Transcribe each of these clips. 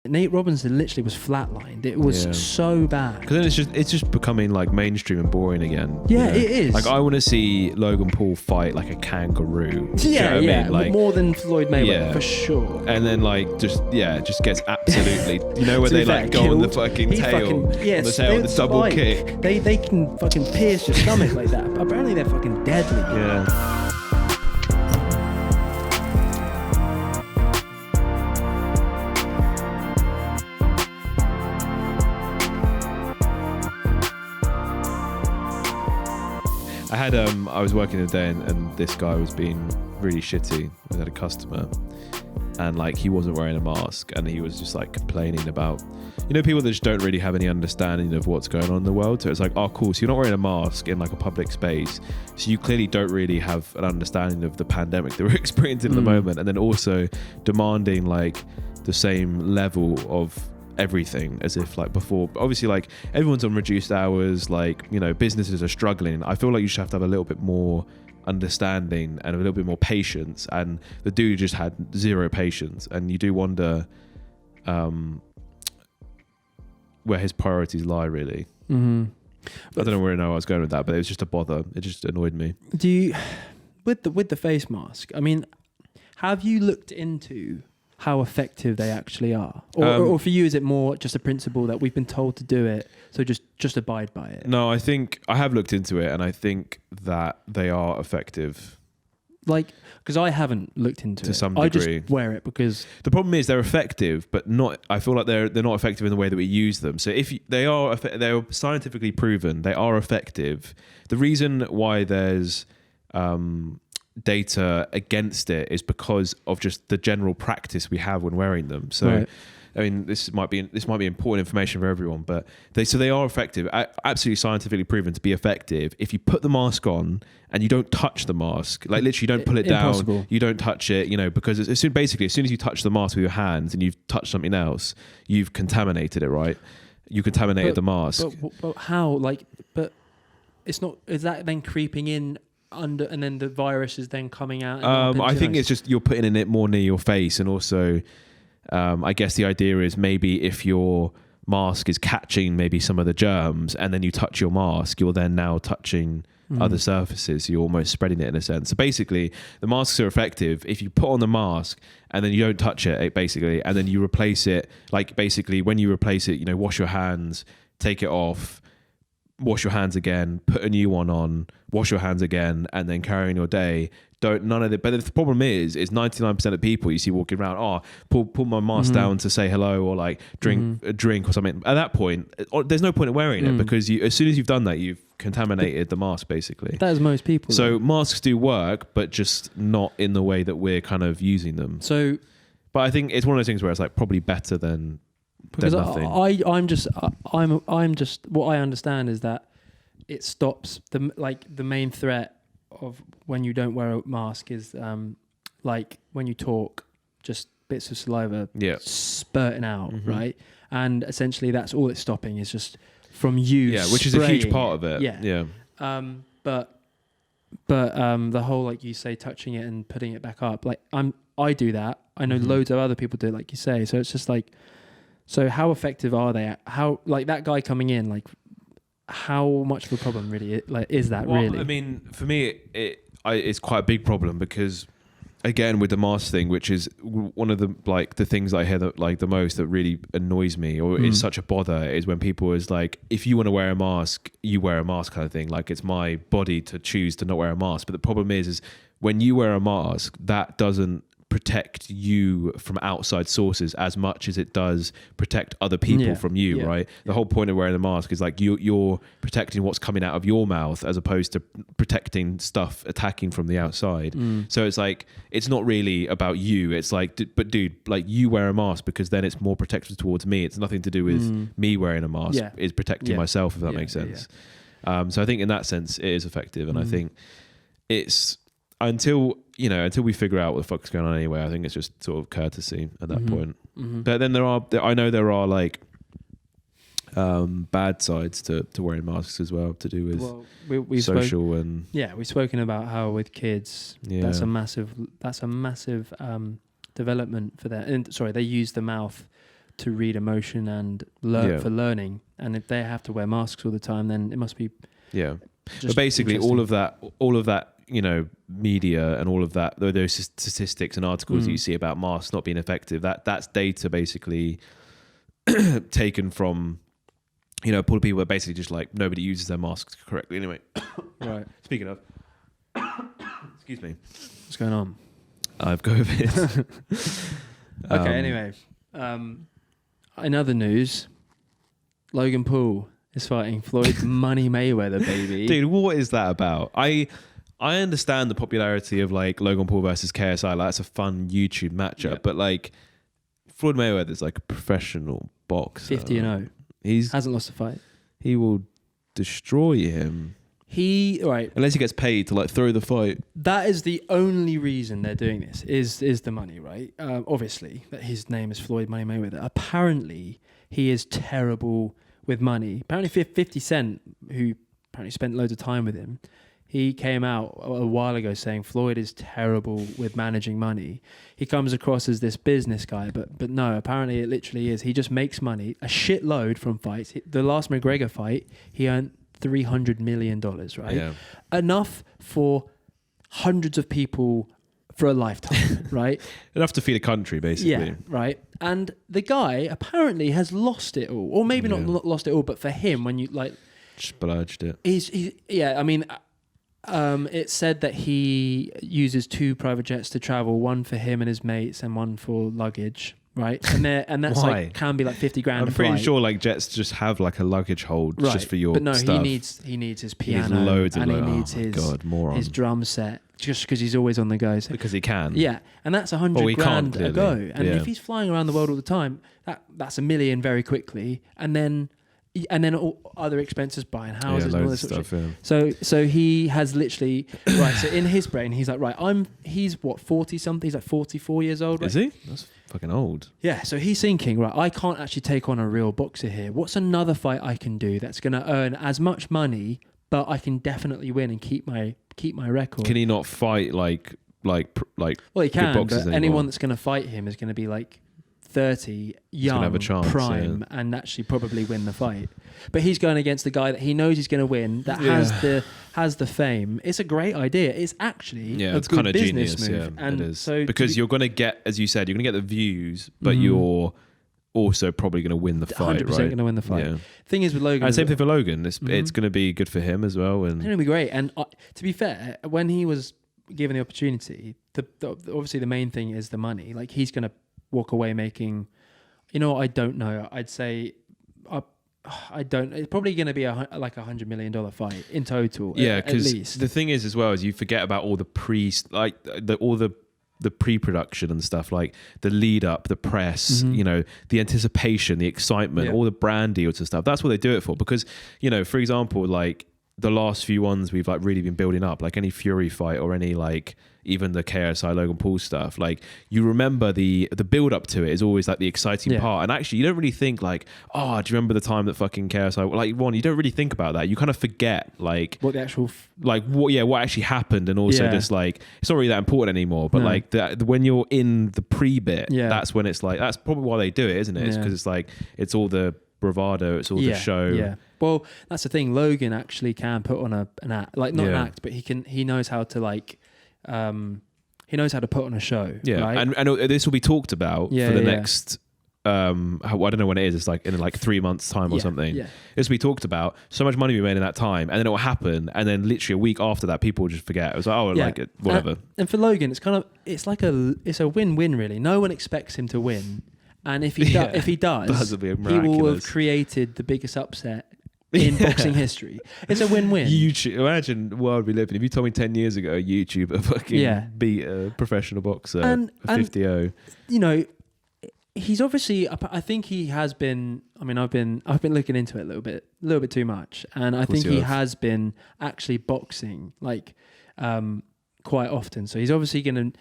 Nate Robinson literally was flatlined. It was so bad. Because then it's just becoming like mainstream and boring again. Yeah, it is. Like I want to see Logan Paul fight like a kangaroo. Yeah, you know what I mean? Like, more than Floyd Mayweather for sure. And then like just gets absolutely. You know where they like go on the fucking tail, on the tail, the double kick. They can fucking pierce your stomach like that. Apparently they're fucking deadly. Yeah. I was working today and this guy was being really shitty. We had a customer and like he wasn't wearing a mask and he was just like complaining about, you know, people that just don't really have any understanding of what's going on in the world. So it's like, oh cool, so you're not wearing a mask in like a public space, so you clearly don't really have an understanding of the pandemic that we're experiencing at the moment, and then also demanding like the same level of everything as if like before. Obviously like everyone's on reduced hours, like, you know, businesses are struggling. I feel like you should have to have a little bit more understanding and a little bit more patience, and the dude just had zero patience, and you do wonder where his priorities lie really. I don't know where I was going with that, but it was just a bother. It just annoyed me. Do you with the face mask, I mean, have you looked into how effective they actually are, or for you is it more just a principle that we've been told to do it, so just abide by it? No, I think I have looked into it and I think that they are effective. Like, because I haven't looked into it to some degree. I just wear it because the problem is they're effective, but not. I feel like they're not effective in the way that we use them. So if they're scientifically proven, they are effective. The reason why there's data against it is because of just the general practice we have when wearing them. So right. I mean, this might be important information for everyone, but they are effective, absolutely scientifically proven to be effective. If you put the mask on and you don't touch the mask, like literally you don't pull it down, you don't touch it, you know, because as soon as you touch the mask with your hands and you've touched something else, you've contaminated it, right? You contaminated the mask. But how? Like, but it's not. Is that then creeping in under, and then the virus is then coming out? I think it's just you're putting it more near your face, and also I guess the idea is maybe if your mask is catching maybe some of the germs and then you touch your mask, you're then now touching other surfaces, so you're almost spreading it in a sense. So basically the masks are effective if you put on the mask and then you don't touch it basically, and then you replace it, like basically when you replace it, you know, wash your hands, take it off, wash your hands again, put a new one on, wash your hands again, and then carry on your day. None of it. But the problem is 99% of people you see walking around, pull my mask down to say hello, or like drink a drink or something. At that point, there's no point in wearing it, because as soon as you've done that, you've contaminated the mask basically. That is most people. So masks do work, but just not in the way that we're kind of using them. So, but I think it's one of those things where it's like probably better than nothing. I'm just what I understand is that it stops the main threat of when you don't wear a mask is like when you talk, just bits of saliva spurting out, right? And essentially that's all it's stopping, is just from you which is a huge part of it. But the whole, like you say, touching it and putting it back up, like I do that. I know loads of other people do it, like you say. So it's just like, so how effective are they? How, like that guy coming in, like how much of a problem really is that? Really? I mean, for me, it's quite a big problem, because again, with the mask thing, which is one of the things I hear that like the most that really annoys me, or is such a bother, is when people is like, if you want to wear a mask, you wear a mask kind of thing. Like it's my body to choose to not wear a mask. But the problem is when you wear a mask, that doesn't protect you from outside sources as much as it does protect other people from you, right? The whole point of wearing a mask is like you're protecting what's coming out of your mouth, as opposed to protecting stuff attacking from the outside. So it's like, it's not really about you. It's like, but dude, like you wear a mask because then it's more protective towards me. It's nothing to do with me wearing a mask. It's protecting myself, if that makes sense. So I think in that sense it is effective, and I think it's until we figure out what the fuck's going on anyway, I think it's just sort of courtesy at that point. But then I know there are like bad sides to wearing masks as well, to do with we've spoken about how with kids that's a massive development for that. And sorry, they use the mouth to read emotion and for learning. And if they have to wear masks all the time, then it must be But basically, all of that, media and all of that, those statistics and articles that you see about masks not being effective, that's data basically taken from, poor people are basically just like nobody uses their masks correctly. Anyway, right. Speaking of, excuse me, what's going on? I've COVID. Okay. Anyway, in other news, Logan Paul is fighting Floyd Money Mayweather, baby. Dude, what is that about? I understand the popularity of like Logan Paul versus KSI. Like, that's a fun YouTube matchup, but like Floyd Mayweather's like a professional boxer. 50-0. He hasn't lost a fight. He will destroy him. Unless he gets paid to like throw the fight. That is the only reason they're doing this is the money, right? Obviously, that his name is Floyd Money Mayweather. Apparently, he is terrible with money. Apparently, 50 Cent, who apparently spent loads of time with him, he came out a while ago saying Floyd is terrible with managing money. He comes across as this business guy, but no, apparently it literally is. He just makes money, a shitload from fights. The last McGregor fight, he earned $300 million, right? Yeah. Enough for hundreds of people for a lifetime, right? Enough to feed a country, basically. Yeah, right. And the guy apparently has lost it all, or maybe not lost it all, but for him, when you like, splurged it. It said that he uses 2 private jets to travel, one for him and his mates, and one for luggage. Right, and that's like can be like 50 grand. I'm pretty sure like jets just have like a luggage hold just for your. But no, stuff. he needs his piano, he needs loads and he needs his drum set, just because he's always on the go. So, because he can. Yeah, and that's 100 grand a go. And if he's flying around the world all the time, that's $1 million very quickly, and then all other expenses, buying houses and all this sort of stuff. So he has literally right. So in his brain, he's like, right, he's what, 40 something? He's like 44 years old. Right? Is he? That's fucking old. Yeah. So he's thinking, right, I can't actually take on a real boxer here. What's another fight I can do that's going to earn as much money, but I can definitely win and keep my record? Can he not fight like? Well, he can, but anyone that's going to fight him is going to be like 30, young, have a chance, prime, and actually probably win the fight. But he's going against the guy that he knows he's going to win, that has the fame. It's a great idea. It's actually a it's good kind of business genius. move. Yeah, and it is. so because you're going to get, as you said, you're going to get the views, but you're also probably going to win the fight. 100% going to win the fight. Yeah. Thing is with Logan, and same thing for Logan. It's going to be good for him as well. And it's going to be great. And to be fair, when he was given the opportunity, obviously the main thing is the money. Like, he's going to walk away making. You know what? I don't know. I'd say I don't. It's probably going to be like $100 million fight in total. Yeah, because the thing is as well is you forget about all the the pre-production and stuff, like the lead up, the press, the anticipation, the excitement, all the brand deals and stuff. That's what they do it for. Because for example, like the last few ones we've like really been building up, like any Fury fight or any like even the KSI Logan Paul stuff, like you remember the build up to it is always like the exciting part. And actually you don't really think like, oh, do you remember the time that fucking KSI, like you don't really think about that. You kind of forget like what the actual what actually happened. And also just like, it's not really that important anymore, but like when you're in the pre-bit, that's when it's like, that's probably why they do it, isn't it? It's because it's like, it's all the bravado, it's all the show. Yeah. Well, that's the thing. Logan actually can put on an act, like not an act, but he knows how to like, he knows how to put on a show. Yeah. Right? And this will be talked about for the next, I don't know when it is. It's like in like 3 months time or something. Yeah. This will be talked about. So much money we made in that time, and then it will happen. And then literally a week after that, people will just forget. It was like, like it, whatever. And for Logan, it's a win-win really. No one expects him to win. And if he does, he will have created the biggest upset in boxing history. It's a win-win. YouTube, imagine the world we live in. If you told me 10 years ago, YouTuber fucking beat a professional boxer for 50-0. He's obviously, I think he has been, I mean, I've been looking into it a little bit too much. And I think he has been actually boxing like quite often. So he's obviously going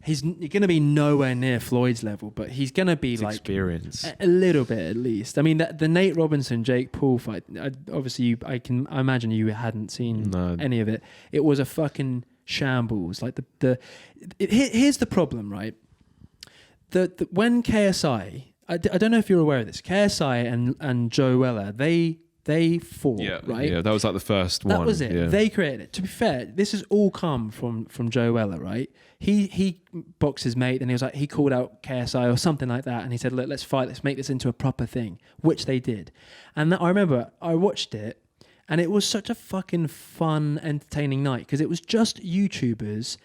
to be nowhere near Floyd's level, but he's going to be like experience a little bit at least. I mean, the Nate Robinson Jake Paul fight, obviously I imagine you hadn't seen any of it. It was a fucking shambles. Like here's the problem, right? When KSI I don't know if you're aware of this. KSI and Joe Weller, they fought, right? Yeah, that was like the first one. That was it. Yeah. They created it. To be fair, this has all come from Joe Weller, right? He boxed his mate, and he called out KSI or something like that, and he said, "Look, let's fight. Let's make this into a proper thing," which they did. And I remember I watched it, and it was such a fucking fun, entertaining night because it was just YouTubers.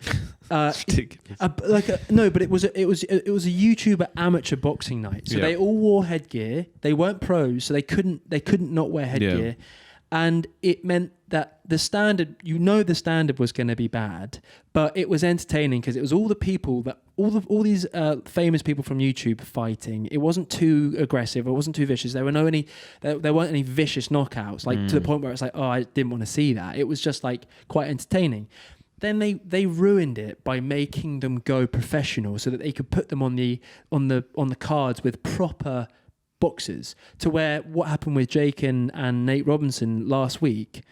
Ridiculous. But it was a YouTuber amateur boxing night. So they all wore headgear. They weren't pros, so they couldn't not wear headgear. Yeah. And it meant that the standard was going to be bad, but it was entertaining because it was all the people that all these famous people from YouTube fighting. It wasn't too aggressive. It wasn't too vicious. There weren't any vicious knockouts, to the point where it's like, oh, I didn't want to see that. It was just like quite entertaining. Then they ruined it by making them go professional so that they could put them on the cards with proper boxers, to where what happened with Jake and Nate Robinson last week,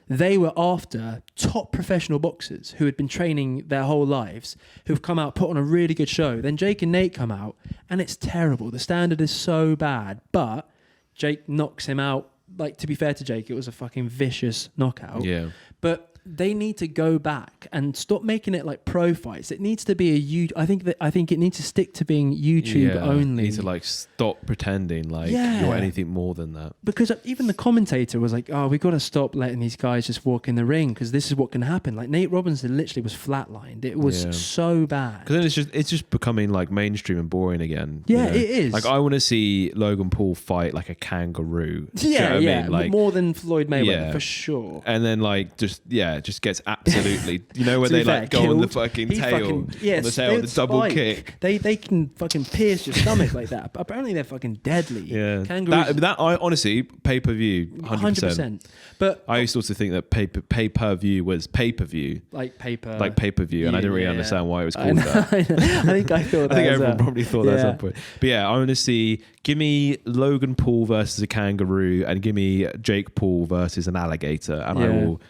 they were after top professional boxers who had been training their whole lives, who've come out, put on a really good show. Then Jake and Nate come out and it's terrible. The standard is so bad, but Jake knocks him out. Like, to be fair to Jake, it was a fucking vicious knockout. Yeah. But they need to go back and stop making it like pro fights. It needs to be I think it needs to stick to being YouTube only. You need to like stop pretending like you're anything more than that. Because even the commentator was like, "Oh, we got to stop letting these guys just walk in the ring because this is what can happen." Like Nate Robinson literally was flatlined. It was so bad. Because then it's just becoming like mainstream and boring again. Yeah, it is. Like I want to see Logan Paul fight like a kangaroo. Yeah, I mean? Like, more than Floyd Mayweather for sure. And then like just gets absolutely, when they like go on the fucking tail, on the tail, the double kick. They can fucking pierce your stomach like that. But apparently they're fucking deadly. Yeah, that I honestly pay-per-view 100%. But I used to also think that pay-per-view was pay-per-view, like pay-per-view, and I didn't really understand why it was called that. I think everyone probably thought that at some point. But yeah, I want to see. Give me Logan Paul versus a kangaroo, and give me Jake Paul versus an alligator, and I will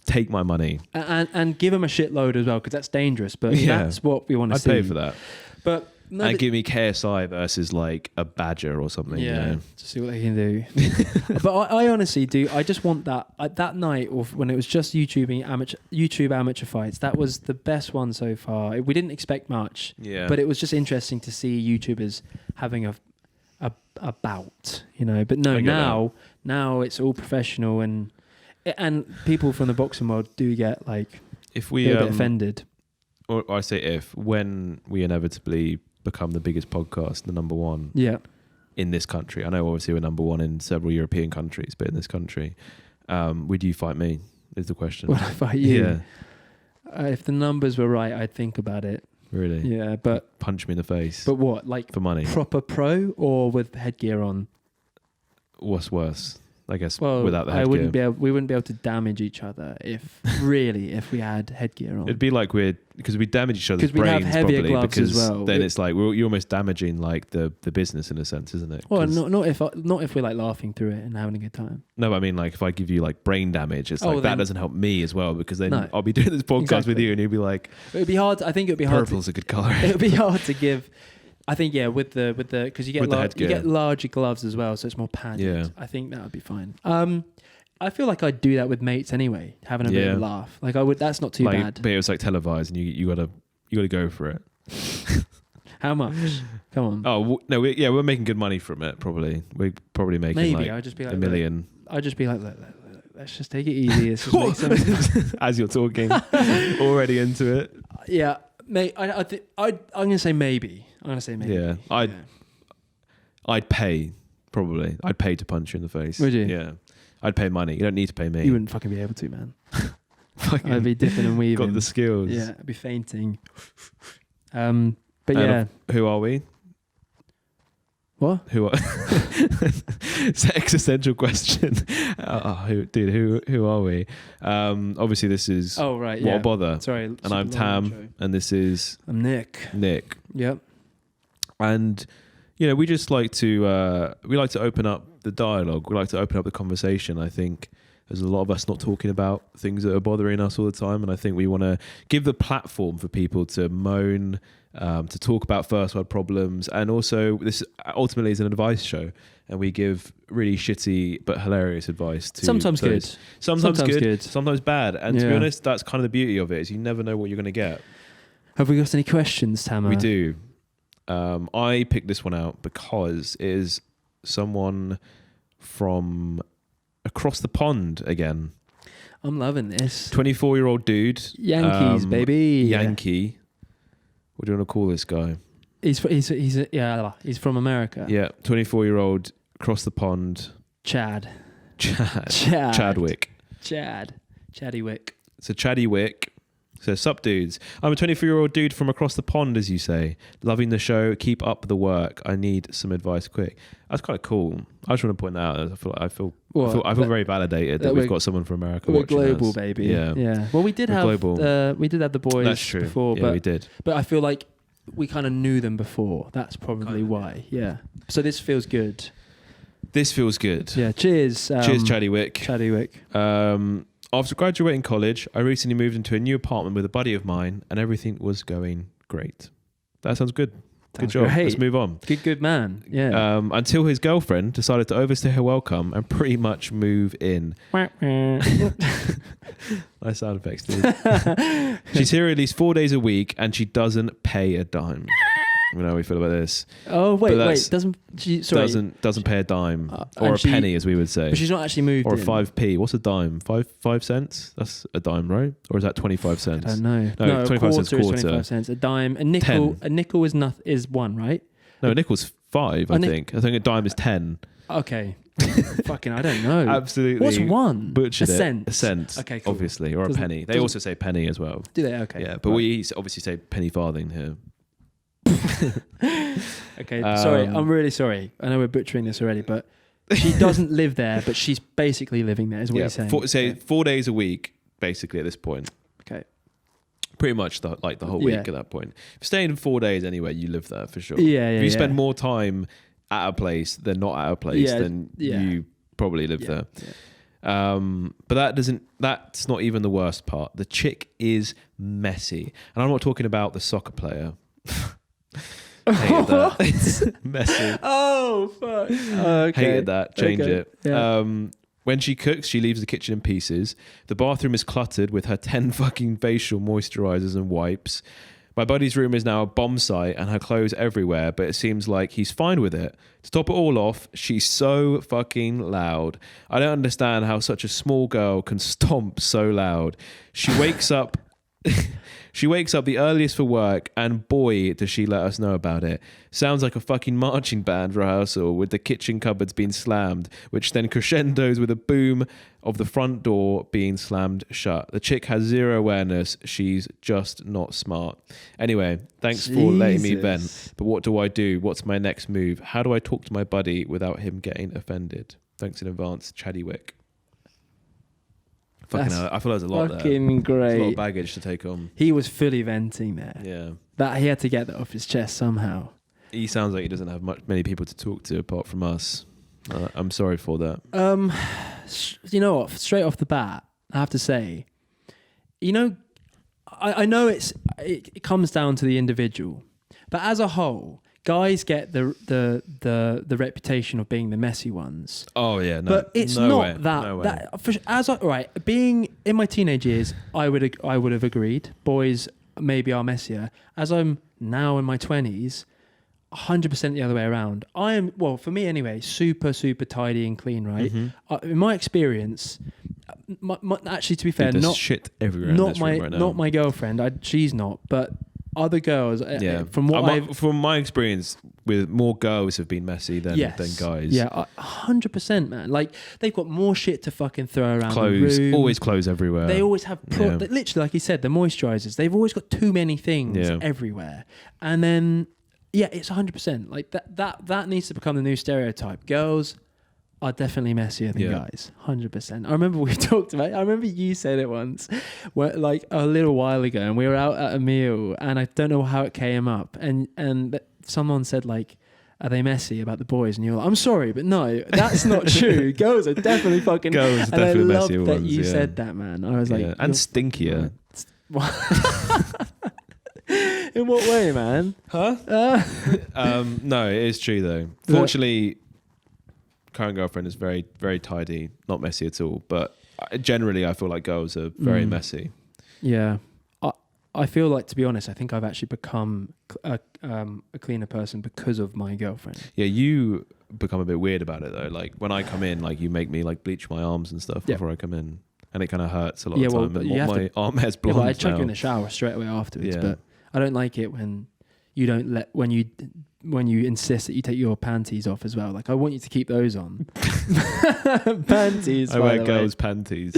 take my money and give him a shitload as well, because that's dangerous. But that's what we want to see. I'd pay for that. But give me KSI versus like a badger or something. Yeah, to see what they can do. But I honestly do. I just want that night, or when it was just YouTube amateur fights. That was the best one so far. We didn't expect much. Yeah, but it was just interesting to see YouTubers having a bout. But no, now it's all professional and people from the boxing world do get like if we a bit offended. Or I say when we inevitably become the biggest podcast, the number one in this country. I know obviously we're number one in several European countries, but in this country, would you fight me is the question. Would I fight you? Yeah. If the numbers were right, I'd think about it. Really? Yeah, but... Punch me in the face. But what? Like for money? Proper pro or with headgear on? What's worse? I guess without the headgear. We wouldn't be able to damage each other if we had headgear on. It'd be like because we damage each other's brains heavier probably, gloves because as well. Then it's like you're almost damaging like the business in a sense, isn't it? Well, not if we're like laughing through it and having a good time. No, but I mean like if I give you like brain damage, it's like that doesn't help me as well, because then I'll be doing this podcast with you and you'll be like, it'd be hard. I think it'd be hard. Purple's a good color. It'd be hard to give. I think with the because you get larger gloves as well, so it's more padded. Yeah. I think that would be fine. I feel like I'd do that with mates anyway, having a bit of a laugh. Like I would. That's not too bad. But it was like televised, and you gotta go for it. How much? Come on. Oh no, we're making good money from it. Probably we're probably making I'd just be like $1 million. I'd just be like, let's just take it easy. Let's just make some... As you're talking, already into it. Yeah, mate. I'm gonna say maybe. Yeah, I'd pay probably. I'd pay to punch you in the face. Would you? Yeah, I'd pay money. You don't need to pay me. You wouldn't fucking be able to, man. I'd be dipping and weaving. Got the skills. Yeah, I'd be fainting. But yeah, who are we? What? Who are? It's an existential question. Who are we? Obviously, this is. Oh right, What a bother. Sorry, and I'm Tam, and this is. I'm Nick. Yep. And we just like to open up the dialogue. We like to open up the conversation. I think there's a lot of us not talking about things that are bothering us all the time, and I think we want to give the platform for people to moan to talk about first world problems. And also, this ultimately is an advice show, and we give really shitty but hilarious advice to Sometimes those. good. Sometimes good, sometimes bad. And to be honest, that's kind of the beauty of it, is you never know what you're going to get. Have we got any questions, Tama? We do. I picked this one out because it is someone from across the pond again. I'm loving this. 24-year-old dude. Yankees, baby. Yankee. What do you want to call this guy? He's from America. Yeah, 24-year-old across the pond. Chadwick. Chaddywick. So Chaddywick. So, sup dudes. I'm a 24-year-old dude from across the pond, as you say. Loving the show. Keep up the work. I need some advice quick. That's kind of cool. I just want to point that out. I feel very validated that we've got someone from America watching us. We're global, baby. Yeah. Well, we did have the boys. That's true. Before, yeah, we did. But I feel like we kind of knew them before. That's probably why. Yeah. So this feels good. This feels good. Yeah. Cheers. Cheers, Chaddywick. Chaddywick. After graduating college, I recently moved into a new apartment with a buddy of mine, and everything was going great. That sounds good. Good job. Great. Let's move on. Good man. Yeah. Until his girlfriend decided to overstay her welcome and pretty much move in. Nice sound effects, dude. She's here at least 4 days a week, and she doesn't pay a dime. You know how we feel about this. Oh wait. Doesn't pay a dime or a penny, as we would say. But she's not actually moved. Or in. 5p. What's a dime? 5 cents. That's a dime, right? Or is that 25 cents? I don't know. No, 25 cents. Quarter. 25 cents. A dime. A nickel. 10. A nickel is one, right? No, a nickel's 5. I think. I think a dime is 10. Okay. Fucking, I don't know. Absolutely. What's one? Butchered a it. cent. A cent. Okay, cool. Obviously, or a penny. They also say penny as well. Do they? Okay. Yeah, but we obviously say penny farthing here. Okay, sorry. I'm really sorry. I know we're butchering this already, but she doesn't live there, but she's basically living there, is what you're saying. 4 days a week, basically, at this point. Okay. Pretty much the whole week at that point. If you're staying 4 days anyway, you live there for sure. Yeah, if you spend more time at a place than not at a place, then you probably live there. Yeah. But that's not even the worst part. The chick is messy. And I'm not talking about the soccer player. Hated that. It's messy. Oh, fuck. Okay. Hated that. Change it. Yeah. When she cooks, she leaves the kitchen in pieces. The bathroom is cluttered with her 10 fucking facial moisturizers and wipes. My buddy's room is now a bomb site and her clothes everywhere, but it seems like he's fine with it. To top it all off, she's so fucking loud. I don't understand how such a small girl can stomp so loud. She wakes up... She wakes up the earliest for work, and boy, does she let us know about it. Sounds like a fucking marching band rehearsal with the kitchen cupboards being slammed, which then crescendos with a boom of the front door being slammed shut. The chick has zero awareness. She's just not smart. Anyway, thanks for letting me vent. But what do I do? What's my next move? How do I talk to my buddy without him getting offended? Thanks in advance, Chaddywick. Fucking hell, I feel there's a lot there. Fucking great. There's a lot of baggage to take on. He was fully venting there. Yeah. That he had to get that off his chest somehow. He sounds like he doesn't have many people to talk to apart from us. I'm sorry for that. You know what? Straight off the bat, I have to say, I know it comes down to the individual, but as a whole, guys get the reputation of being the messy ones. Oh yeah, no, but it's no not way, that. No way. Being in my teenage years, I would have agreed. Boys maybe are messier. As I'm now in my 20s, 100% the other way around. I am, well, for me anyway, super tidy and clean. Right. Mm-hmm. In my experience, actually, to be fair, there's not shit everywhere. Not in this room right now. Not my girlfriend. She's not, but. Other girls, from my experience, with more girls have been messy than guys. Yeah, 100%, man. Like they've got more shit to fucking throw around. Clothes, the room. Always clothes everywhere. They always have literally, like you said, the moisturizers. They've always got too many things everywhere, and then it's 100%. Like that needs to become the new stereotype. Girls are definitely messier than guys, 100%. I remember we talked about it. I remember you said it once, like a little while ago, and we were out at a meal, and I don't know how it came up, and someone said like, "Are they messy about the boys?" And you're like, "I'm sorry, but no, that's not true. Girls are definitely fucking." Girls are definitely messier ones. That you said that, man. I was like, and stinkier. In what way, man? Huh? No, it is true though. Fortunately, current girlfriend is very, very tidy, not messy at all. But generally, I feel like girls are very messy. Yeah. I feel like, to be honest, I think I've actually become a cleaner person because of my girlfriend. Yeah, you become a bit weird about it though. Like when I come in, like you make me like bleach my arms and stuff before I come in, and it kind of hurts a lot of time. And my arm has blonde. I chuck you in the shower straight away afterwards, but I don't like it when you don't when you insist that you take your panties off as well. Like I want you to keep those on. Panties. I wear girls' panties.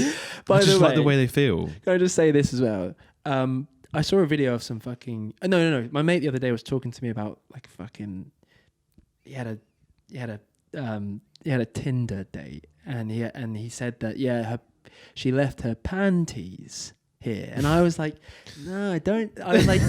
By the way, like the way they feel. Can I just say this as well? I saw a video of some fucking no. My mate the other day was talking to me about like fucking. He had a Tinder date, and he said that she left her panties here, and I was like, no, I don't. I was like,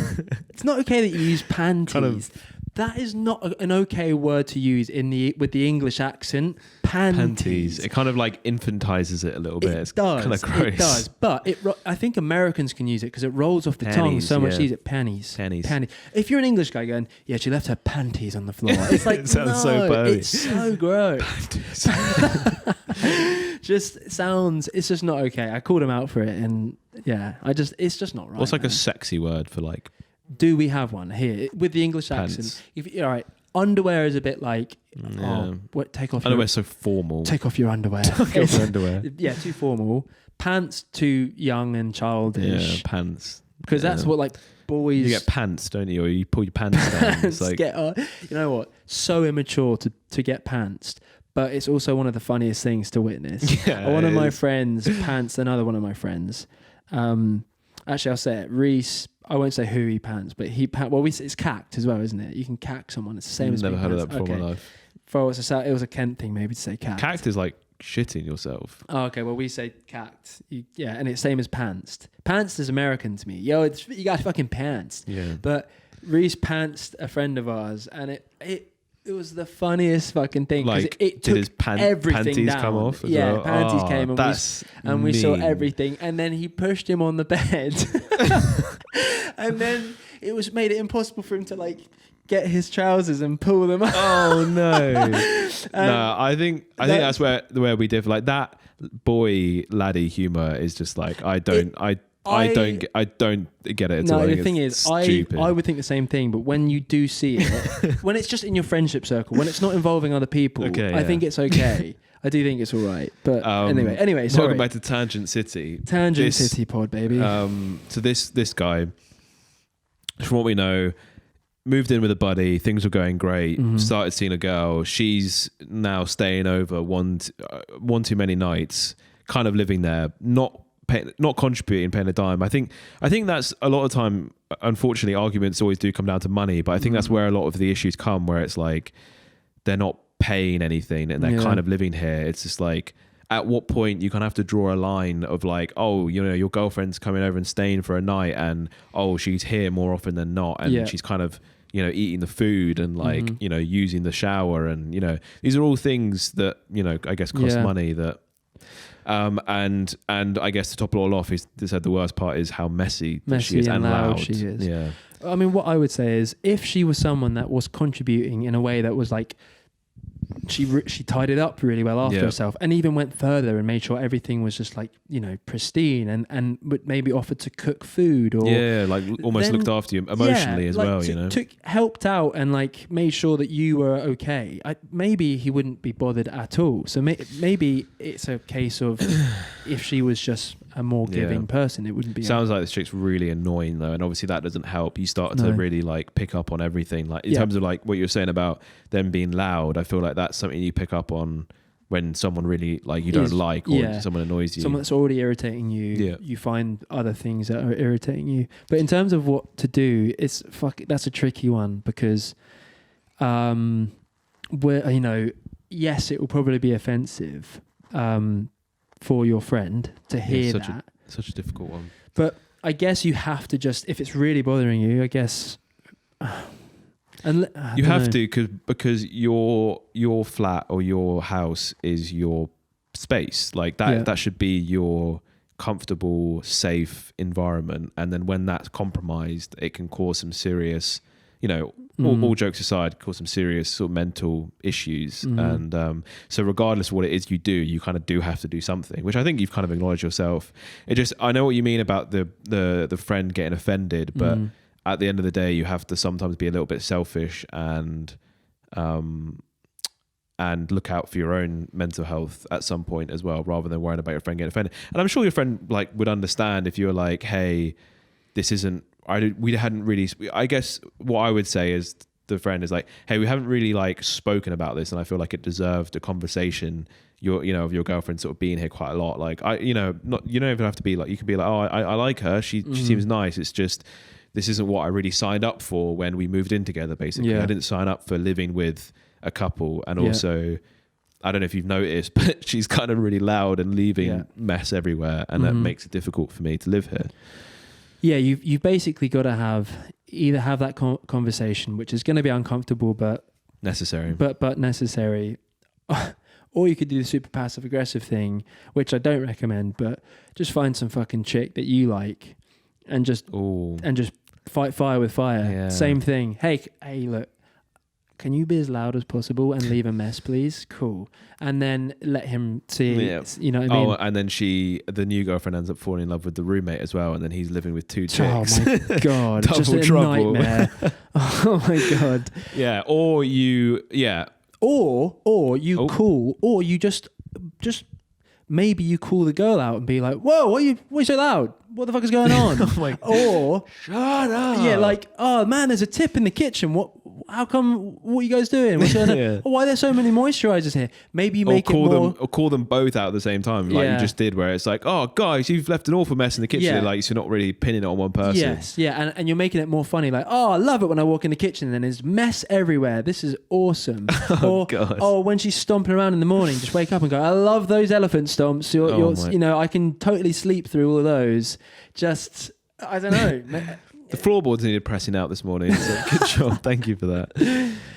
it's not okay that you use panties. Kind of, that is not an okay word to use with the English accent. Panties. It kind of like infantizes it a little bit. It's kind of gross. It does, but I think Americans can use it because it rolls off the tongue so much easier. Panties. If you're an English guy going, yeah, she left her panties on the floor. It's like, it sounds so bad. It's so gross. It's just not okay. I called him out for it, and it's just not right. What's like a sexy word for like? Do we have one here with the English accent? All right, underwear is a bit like, take off. Underwear's so formal. Take off your underwear. Take off your underwear. Yeah, too formal. Pants too young and childish. Yeah, pants. Because that's what like boys. You get pants, don't you? Or you pull your pants down. It's like, you know what? So immature to get pantsed. But it's also one of the funniest things to witness. Yeah, one of my friends pantsed another one of my friends. Actually, I'll say it. Reese. I won't say who he pants, but it's cacked as well, isn't it? You can cack someone. It's the same as never heard pants. of that before in my life. It was a Kent thing maybe to say cacked. Cacked is like shitting yourself. Oh, okay. Well, we say cacked. And it's same as pantsed. Pantsed is American to me. Yo, you got fucking pantsed. Yeah. But Reese pantsed a friend of ours, and it was the funniest fucking thing because like, it took did his everything panties down. come off? Panties came, and we saw mean. everything, and then he pushed him on the bed, and then it made it impossible for him to like get his trousers and pull them up. Oh no! No, I think that's where we differ. Like that boy laddie humor is just like I don't get it at all. No, the thing is, I would think the same thing, but when you do see it, when it's just in your friendship circle, when it's not involving other people, I think it's okay. I do think it's all right. But anyway, sorry. Welcome back to Tangent City. City pod, baby. So this guy, from what we know, moved in with a buddy. Things were going great. Mm-hmm. Started seeing a girl. She's now staying over one too many nights. Kind of living there, not contributing, paying a dime. I think that's a lot of time. Unfortunately, arguments always do come down to money, but I think that's where a lot of the issues come. Where it's like they're not paying anything and they're kind of living here. It's just like, at what point you kind of have to draw a line of like, oh, you know, your girlfriend's coming over and staying for a night, and oh, she's here more often than not, and she's kind of, you know, eating the food and like, you know, using the shower, and you know, these are all things that, you know, I guess cost money. That and I guess to top it all off, they said the worst part is how messy she is and loud she is. Yeah. I mean, what I would say is, if she was someone that was contributing in a way that was like, she tied it up really well after herself, and even went further and made sure everything was just like, you know, pristine, and maybe offered to cook food, or like almost looked after you emotionally as well, you know, helped out and like made sure that you were okay. Maybe he wouldn't be bothered at all. So maybe it's a case of if she was just a more giving person, it wouldn't be. Sounds like this chick's really annoying though, and obviously that doesn't help. You start to really like pick up on everything, like in terms of like what you're saying about them being loud. I feel like that's something you pick up on when someone really like you don't like, or someone annoys you. Someone that's already irritating you, you find other things that are irritating you. But in terms of what to do, that's a tricky one, because you know, yes, it will probably be offensive for your friend to hear such a difficult one. But I guess you have to just, if it's really bothering you, I guess you have to, because your flat or your house is your space, like that. That should be your comfortable, safe environment, and then when that's compromised, it can cause some serious, all jokes aside, cause some serious sort of mental issues. And so regardless of what it is you do, you kind of do have to do something, which I think you've kind of acknowledged yourself. I know what you mean about the friend getting offended, but at the end of the day, you have to sometimes be a little bit selfish and look out for your own mental health at some point as well, rather than worrying about your friend getting offended. And I'm sure your friend like would understand if you were like, hey, this isn't, we hadn't really, I guess what I would say is the friend is like, hey, we haven't really like spoken about this, and I feel like it deserved a conversation. Of your girlfriend sort of being here quite a lot. Like you don't even have to be like, you could be like, oh, I like her. She seems nice. It's just, this isn't what I really signed up for when we moved in together, basically. I didn't sign up for living with a couple. And also, I don't know if you've noticed, but she's kind of really loud and leaving mess everywhere. And that makes it difficult for me to live here. Yeah, you've basically got to either have that conversation, which is going to be uncomfortable, but necessary. But necessary. Or you could do the super passive aggressive thing, which I don't recommend, but just find some fucking chick that you like and just fight fire with fire. Yeah. Same thing. Hey, look, can you be as loud as possible and leave a mess, please? Cool. And then let him see, you know what I mean? Oh, and then the new girlfriend ends up falling in love with the roommate as well, and then he's living with two chicks. Oh my God. Double just a trouble. Nightmare. Oh my God. Yeah. Or you call, or you just maybe you call the girl out and be like, whoa, what are you so loud? What the fuck is going on? Oh my God. Or shut up. Yeah, like, oh man, there's a tip in the kitchen. How come? What are you guys doing? What's going on? Yeah. Oh, why are there so many moisturizers here? Maybe you make or call them both out at the same time, like you just did, where it's like, oh guys, you've left an awful mess in the kitchen. Like, so you're not really pinning it on one person. Yes, yeah, and you're making it more funny. Like, oh, I love it when I walk in the kitchen and then there's mess everywhere. This is awesome. God. Oh, when she's stomping around in the morning, just wake up and go, I love those elephant stomps. I can totally sleep through all of those. Just, I don't know. The floorboards needed pressing out this morning. So good job. Thank you for that.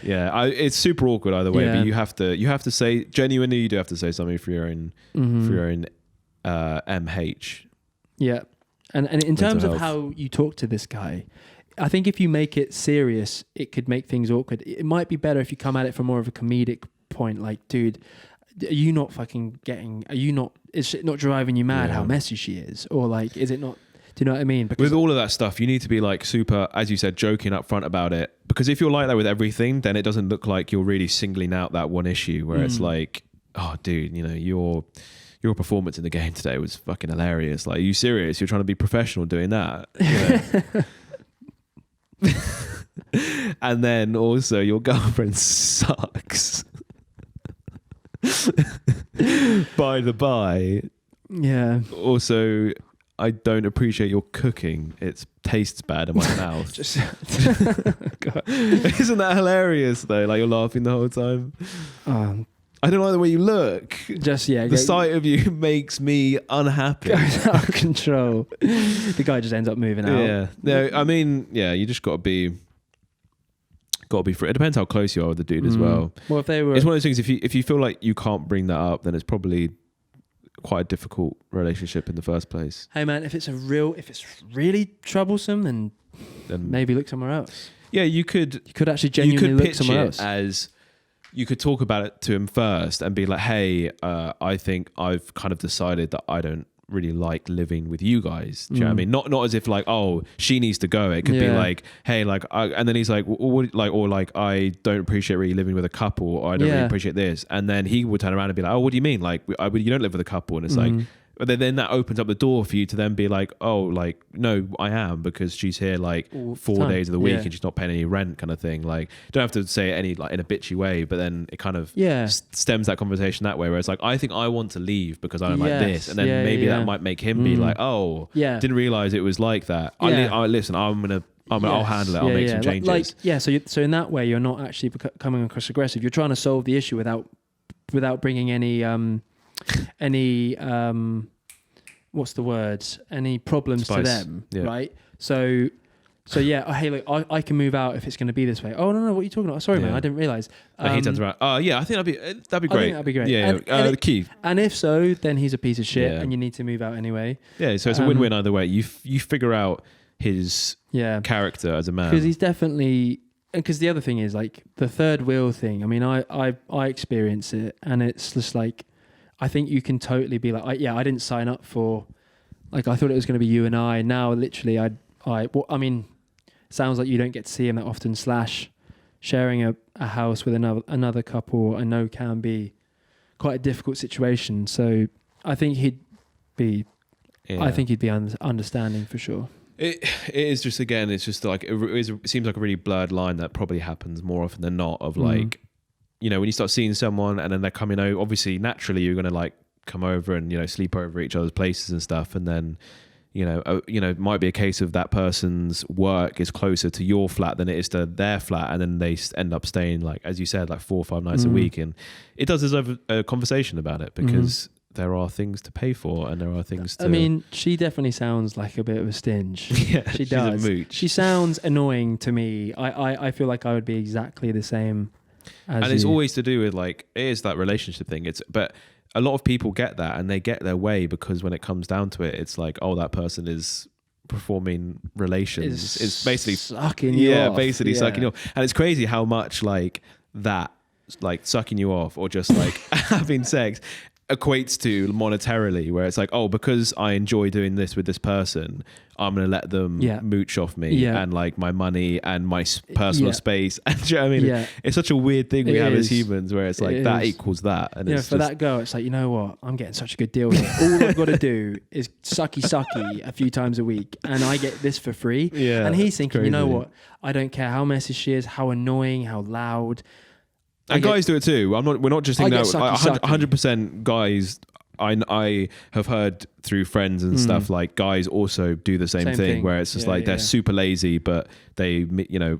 Yeah, it's super awkward either way. But you have to say genuinely. You do have to say something for your own MH. Yeah, and in terms of how you talk to this guy, I think if you make it serious, it could make things awkward. It might be better if you come at it from more of a comedic point. Like, dude, are you not fucking getting? Are you not? Is it not driving you mad how messy she is, or like, is it not? Do you know what I mean? Because with all of that stuff, you need to be like super, as you said, joking up front about it. Because if you're like that with everything, then it doesn't look like you're really singling out that one issue where it's like, oh, dude, your performance in the game today was fucking hilarious. Like, are you serious? You're trying to be professional doing that. You know? And then also your girlfriend sucks. By the by. Yeah. Also, I don't appreciate your cooking. It tastes bad in my mouth. God. Isn't that hilarious though? Like, you're laughing the whole time. I don't like the way you look. The sight of you makes me unhappy. Goes out of control. The guy just ends up moving out. Yeah. No, I mean, you just got to be free. It depends how close you are with the dude as well. Well, if it's one of those things. If you feel like you can't bring that up, then it's probably quite a difficult relationship in the first place. Hey man, if it's really troublesome, then maybe look somewhere else. Yeah, you could actually genuinely look somewhere else. As you could talk about it to him first and be like, hey, I think I've kind of decided that I don't really like living with you guys. Do you know what I mean? Not as if like, oh, she needs to go. It could be like, hey, like, and then he's like, I don't appreciate really living with a couple, or I don't really appreciate this. And then he would turn around and be like, oh, what do you mean? Like, you don't live with a couple. And it's like, but then that opens up the door for you to then be like, oh, like, no, I am, because she's here like 4 days of the week and she's not paying any rent, kind of thing. Like, you don't have to say it any like in a bitchy way, but then it kind of stems that conversation that way, where it's like, I think I want to leave because I don't like this, and then maybe that might make him be like, oh, didn't realize it was like that. Listen, I'll handle it. I'll make some changes. So in that way, you're not actually coming across aggressive. You're trying to solve the issue without bringing any what's the word? Any problems Spice. to them, right? So So yeah, hey, look, I can move out if it's going to be this way. Oh no, what are you talking about? Sorry, man, I didn't realize. He turns around. Oh yeah, I think that'd be great. I think that'd be great. Yeah, Keith. And if so, then he's a piece of shit, and you need to move out anyway. Yeah, so it's a win-win either way. You figure out his character as a man, because he's definitely. Because the other thing is like the third wheel thing. I mean, I experience it, and it's just like, I think you can totally be like, I didn't sign up for, like, I thought it was going to be you and I. Now, literally, sounds like you don't get to see him that often. / sharing a house with another couple, I know can be quite a difficult situation. So I think he'd be understanding for sure. It is just, again, it's just like it seems like a really blurred line that probably happens more often than not. Of like, you know, when you start seeing someone and then they're coming over, obviously naturally you're gonna like come over and, you know, sleep over each other's places and stuff, and then it might be a case of that person's work is closer to your flat than it is to their flat, and then they end up staying, like, as you said, like 4 or 5 nights a week, and it does deserve a conversation about it, because there are things to pay for and there are things to... I mean, she definitely sounds like a bit of a stinge. Yeah, she does. She's a mooch. She sounds annoying to me. I feel like I would be exactly the same as and it's always to do with, like, it is that relationship thing. But a lot of people get that, and they get their way because when it comes down to it, it's like, oh, that person is performing relations. It's basically sucking you off. Yeah, basically sucking you off. And it's crazy how much like that, like sucking you off or just like having sex equates to monetarily, where it's like, oh, because I enjoy doing this with this person, I'm going to let them mooch off me and like my money and my personal space. And do you know what I mean? Yeah. It's such a weird thing we have as humans, where it's like that equals that. And it's for that girl, it's like, you know what? I'm getting such a good deal here. All I've got to do is sucky a few times a week, and I get this for free. Yeah, and he's thinking, you know what? I don't care how messy she is, how annoying, how loud. And guys do it too. We're not just thinking that. 100% guys. I have heard through friends and stuff, like guys also do the same thing, where it's just like they're super lazy, but they, you know,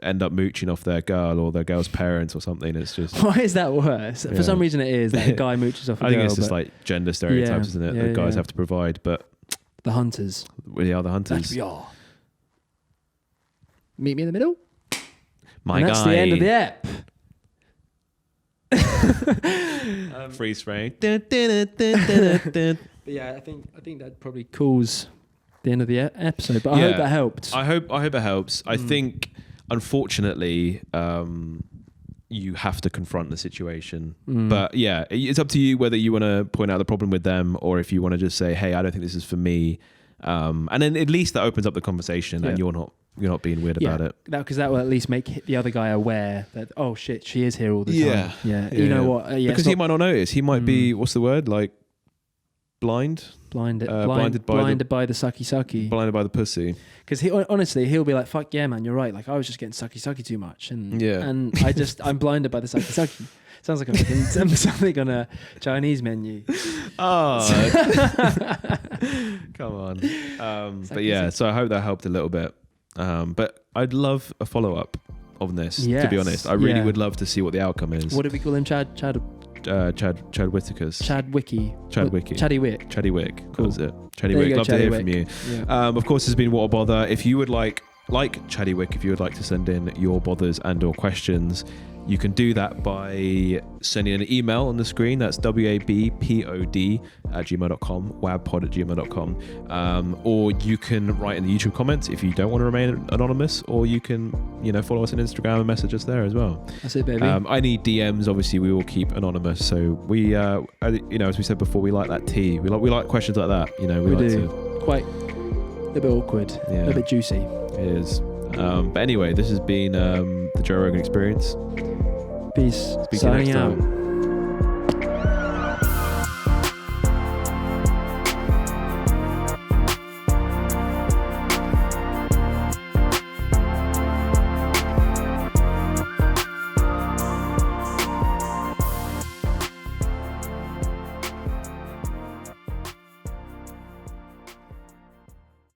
end up mooching off their girl or their girl's parents or something. It's just, why is that worse? For some reason, it is that a guy mooches off a girl. I think it's just like gender stereotypes, isn't it? That guys have to provide, but the hunters. We are the hunters. We are. Meet me in the middle. My and guy. That's the end of the ep. Freeze frame. But yeah, I think that probably calls the end of the episode. But I hope that helped. I hope it helps. I think, unfortunately, you have to confront the situation. But yeah, it's up to you whether you want to point out the problem with them, or if you want to just say, "Hey, I don't think this is for me." And then at least that opens up the conversation, and you're not being weird about it. Because that will at least make the other guy aware that, oh shit, she is here all the time. Yeah. You know what? Because he might not notice. He might be, what's the word? Like blinded by the sucky. Blinded by the pussy. Because honestly, he'll be like, fuck yeah, man, you're right. Like I was just getting sucky too much. And I'm blinded by the sucky. Sounds like something on a Chinese menu. Oh, come on. But yeah, so I hope that helped a little bit. But I'd love a follow-up on this, to be honest. I really would love to see what the outcome is. What did we call him? Chad Whittaker's. Chaddy Wick. Cool. That was it. Chaddy Wick. Love to hear from you. Yeah. Of course, there's been What a Bother. If you would like Chaddy Wick, if you would like to send in your bothers and or questions, you can do that by sending an email on the screen. That's wabpod@gmail.com, wabpod@gmail.com. Or you can write in the YouTube comments if you don't want to remain anonymous, or you can, follow us on Instagram and message us there as well. That's it, baby. I need DMs. Obviously, we will keep anonymous. So we, as we said before, we like that tea. We like questions like that. We like do. To quite a bit awkward, a little bit juicy. It is. But anyway, this has been the Joe Rogan Experience. Peace. Speak to you next time. Out.